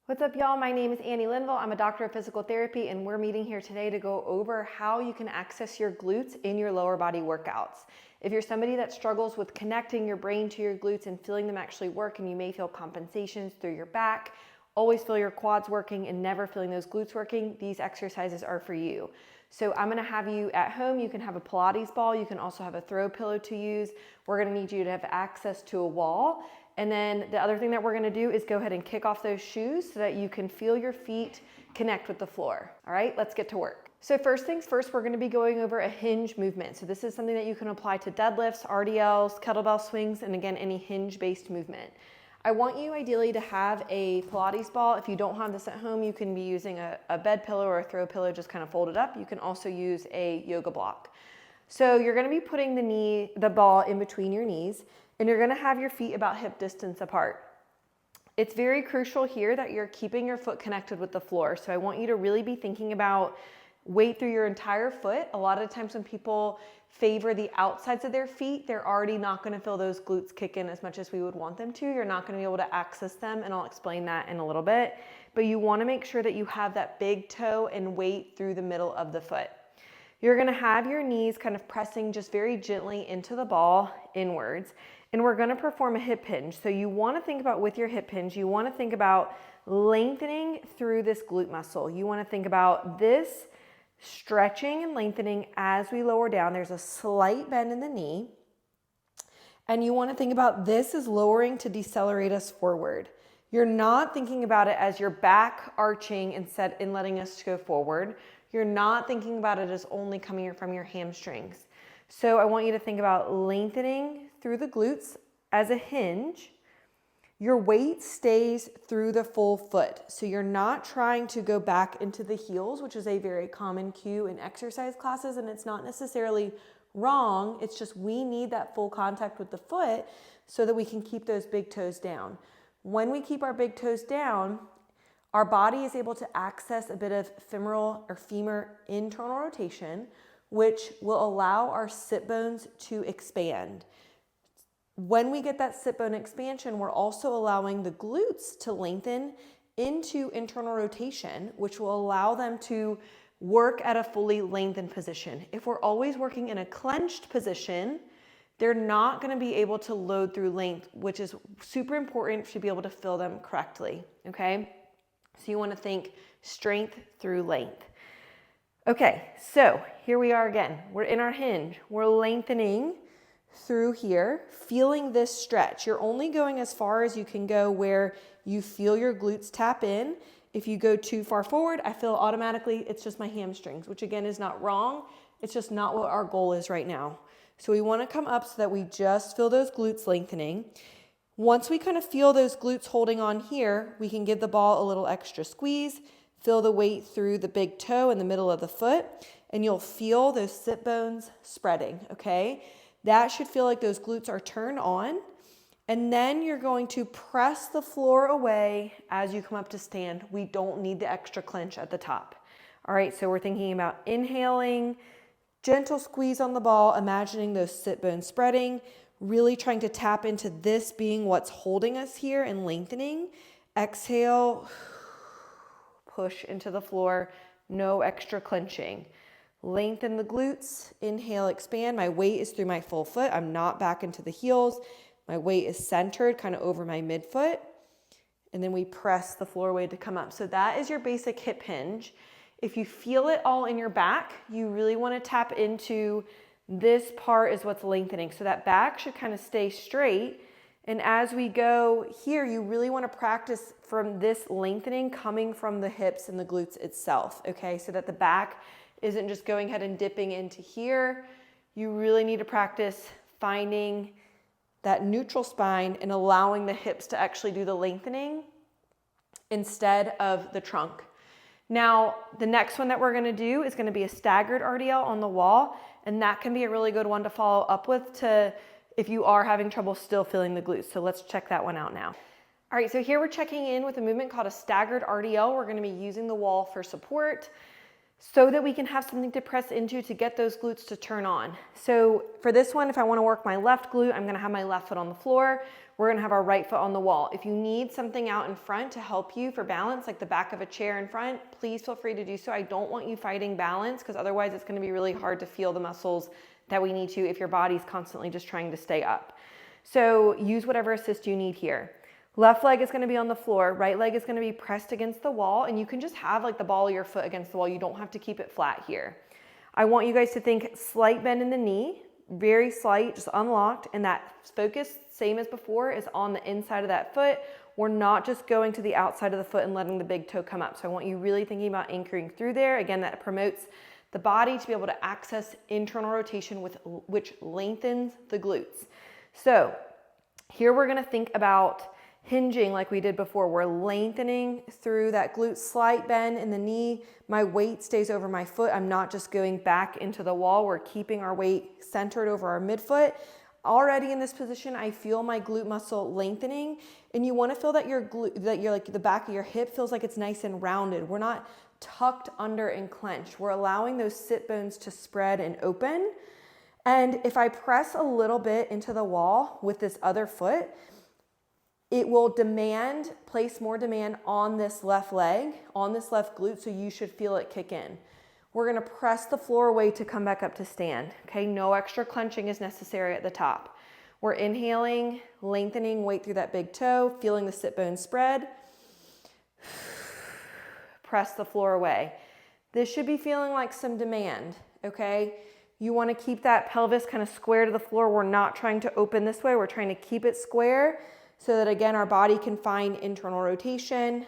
What's up, y'all? My name is Annie Linville. I'm a doctor of physical therapy, and we're meeting here today to go over how you can access your glutes in your lower body workouts. If you're somebody that struggles with connecting your brain to your glutes and feeling them actually work, and you may feel compensations through your back, always feel your quads working and never feeling those glutes working, these exercises are for you. So I'm gonna have you at home. You can have a Pilates ball. You can also have a throw pillow to use. We're gonna need you to have access to a wall. And then the other thing that we're gonna do is go ahead and kick off those shoes so that you can feel your feet connect with the floor. All right, let's get to work. So first things first, we're gonna be going over a hinge movement. So this is something that you can apply to deadlifts, RDLs, kettlebell swings, and again, any hinge-based movement. I want you ideally to have a Pilates ball. If you don't have this at home, you can be using a bed pillow or a throw pillow, just kind of fold it up. You can also use a yoga block. So you're gonna be putting the ball in between your knees, and you're gonna have your feet about hip distance apart. It's very crucial here that you're keeping your foot connected with the floor. So I want you to really be thinking about weight through your entire foot. A lot of times when people favor the outsides of their feet, they're already not gonna feel those glutes kick in as much as we would want them to. You're not gonna be able to access them, and I'll explain that in a little bit. But you wanna make sure that you have that big toe and weight through the middle of the foot. You're gonna have your knees kind of pressing just very gently into the ball inwards, and we're gonna perform a hip hinge. So you wanna think about, with your hip hinge, you wanna think about lengthening through this glute muscle. You wanna think about this stretching and lengthening as we lower down. There's a slight bend in the knee. And you wanna think about this as lowering to decelerate us forward. You're not thinking about it as your back arching and letting us go forward. You're not thinking about it as only coming from your hamstrings. So I want you to think about lengthening through the glutes as a hinge. Your weight stays through the full foot. So you're not trying to go back into the heels, which is a very common cue in exercise classes, and it's not necessarily wrong. It's just we need that full contact with the foot so that we can keep those big toes down. When we keep our big toes down, our body is able to access a bit of femoral or femur internal rotation, which will allow our sit bones to expand. When we get that sit bone expansion, we're also allowing the glutes to lengthen into internal rotation, which will allow them to work at a fully lengthened position. If we're always working in a clenched position, they're not gonna be able to load through length, which is super important to be able to fill them correctly, okay? So you wanna think strength through length. Okay, so here we are again. We're in our hinge. We're lengthening through here, feeling this stretch. You're only going as far as you can go where you feel your glutes tap in. If you go too far forward, I feel automatically it's just my hamstrings, which again is not wrong. It's just not what our goal is right now. So we wanna come up so that we just feel those glutes lengthening. Once we kind of feel those glutes holding on here, we can give the ball a little extra squeeze, feel the weight through the big toe in the middle of the foot, and you'll feel those sit bones spreading, okay? That should feel like those glutes are turned on. And then you're going to press the floor away as you come up to stand. We don't need the extra clench at the top. All right, so we're thinking about inhaling, gentle squeeze on the ball, imagining those sit bones spreading, really trying to tap into this being what's holding us here and lengthening. Exhale, push into the floor, no extra clenching. Lengthen the glutes, inhale, expand. My weight is through my full foot. I'm not back into the heels. My weight is centered kind of over my midfoot. And then we press the floor away to come up. So that is your basic hip hinge. If you feel it all in your back, you really want to tap into this part is what's lengthening. So that back should kind of stay straight. And as we go here, you really want to practice from this lengthening coming from the hips and the glutes itself, okay? So that the back isn't just going ahead and dipping into here. You really need to practice finding that neutral spine and allowing the hips to actually do the lengthening instead of the trunk. Now, the next one that we're gonna do is gonna be a staggered RDL on the wall, and that can be a really good one to follow up with if you are having trouble still feeling the glutes. So let's check that one out now. All right, so here we're checking in with a movement called a staggered RDL. We're gonna be using the wall for support so that we can have something to press into to get those glutes to turn on. So for this one, if I wanna work my left glute, I'm gonna have my left foot on the floor. we're gonna have our right foot on the wall. If you need something out in front to help you for balance, like the back of a chair in front, please feel free to do so. I don't want you fighting balance because otherwise it's gonna be really hard to feel the muscles that we need to if your body's constantly just trying to stay up. So use whatever assist you need here. Left leg is gonna be on the floor, right leg is gonna be pressed against the wall, and you can just have like the ball of your foot against the wall. You don't have to keep it flat here. I want you guys to think slight bend in the knee, very slight, just unlocked, and that focus, same as before, is on the inside of that foot. We're not just going to the outside of the foot and letting the big toe come up. So I want you really thinking about anchoring through there. Again, that promotes the body to be able to access internal rotation, which lengthens the glutes. So here we're gonna think about hinging like we did before. We're lengthening through that glute, slight bend in the knee. My weight stays over my foot. I'm not just going back into the wall. We're keeping our weight centered over our midfoot. Already in this position, I feel my glute muscle lengthening, and you want to feel that like the back of your hip feels like it's nice and rounded. We're not tucked under and clenched. We're allowing those sit bones to spread and open. And if I press a little bit into the wall with this other foot, it will place more demand on this left leg, on this left glute, so you should feel it kick in. We're gonna press the floor away to come back up to stand, okay? No extra clenching is necessary at the top. We're inhaling, lengthening weight through that big toe, feeling the sit bone spread. Press the floor away. This should be feeling like some demand, okay? You wanna keep that pelvis kind of square to the floor. We're not trying to open this way. We're trying to keep it square so that, again, our body can find internal rotation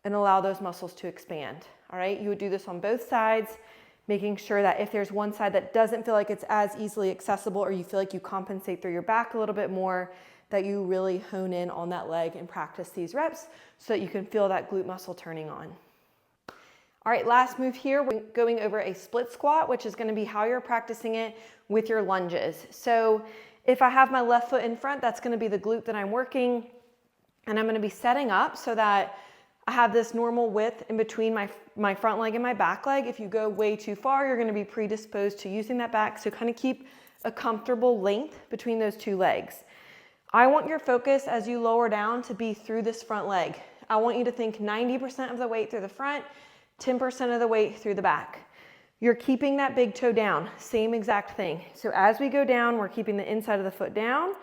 and allow those muscles to expand, all right? You would do this on both sides, making sure that if there's one side that doesn't feel like it's as easily accessible, or you feel like you compensate through your back a little bit more, that you really hone in on that leg and practice these reps so that you can feel that glute muscle turning on. All right, last move here, we're going over a split squat, which is gonna be how you're practicing it with your lunges. So if I have my left foot in front, that's gonna be the glute that I'm working, and I'm gonna be setting up so that I have this normal width in between my front leg and my back leg. If you go way too far, you're gonna be predisposed to using that back, so kind of keep a comfortable length between those two legs. I want your focus as you lower down to be through this front leg. I want you to think 90% of the weight through the front, 10% of the weight through the back. You're keeping that big toe down, same exact thing. So as we go down, we're keeping the inside of the foot down.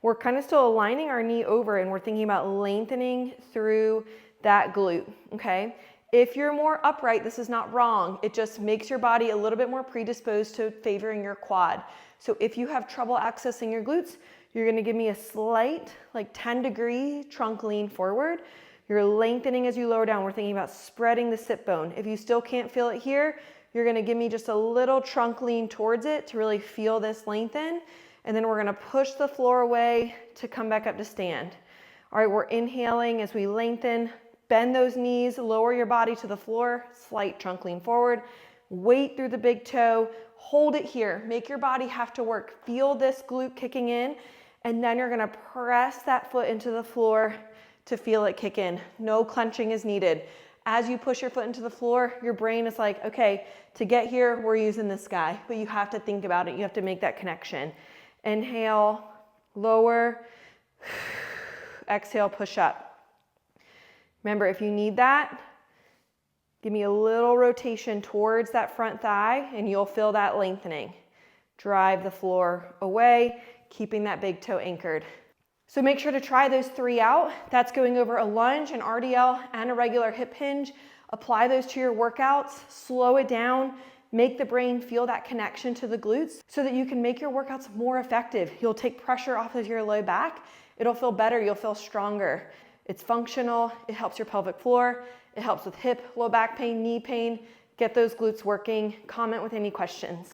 We're kind of still aligning our knee over, and we're thinking about lengthening through that glute, okay? If you're more upright, this is not wrong. It just makes your body a little bit more predisposed to favoring your quad. So if you have trouble accessing your glutes, you're gonna give me a slight, like 10-degree trunk lean forward. You're lengthening as you lower down. We're thinking about spreading the sit bone. If you still can't feel it here, you're gonna give me just a little trunk lean towards it to really feel this lengthen. And then we're gonna push the floor away to come back up to stand. All right, we're inhaling as we lengthen. Bend those knees, lower your body to the floor, slight trunk lean forward. Weight through the big toe, hold it here. Make your body have to work. Feel this glute kicking in, and then you're gonna press that foot into the floor to feel it kick in. No clenching is needed. As you push your foot into the floor, your brain is like, okay, to get here, we're using this guy, but you have to think about it. You have to make that connection. Inhale, lower, exhale, push up. Remember, if you need that, give me a little rotation towards that front thigh and you'll feel that lengthening. Drive the floor away, keeping that big toe anchored. So make sure to try those 3 out. That's going over a lunge, an RDL, and a regular hip hinge. Apply those to your workouts, slow it down, make the brain feel that connection to the glutes so that you can make your workouts more effective. You'll take pressure off of your low back. It'll feel better, you'll feel stronger. It's functional, it helps your pelvic floor, it helps with hip, low back pain, knee pain. Get those glutes working. Comment with any questions.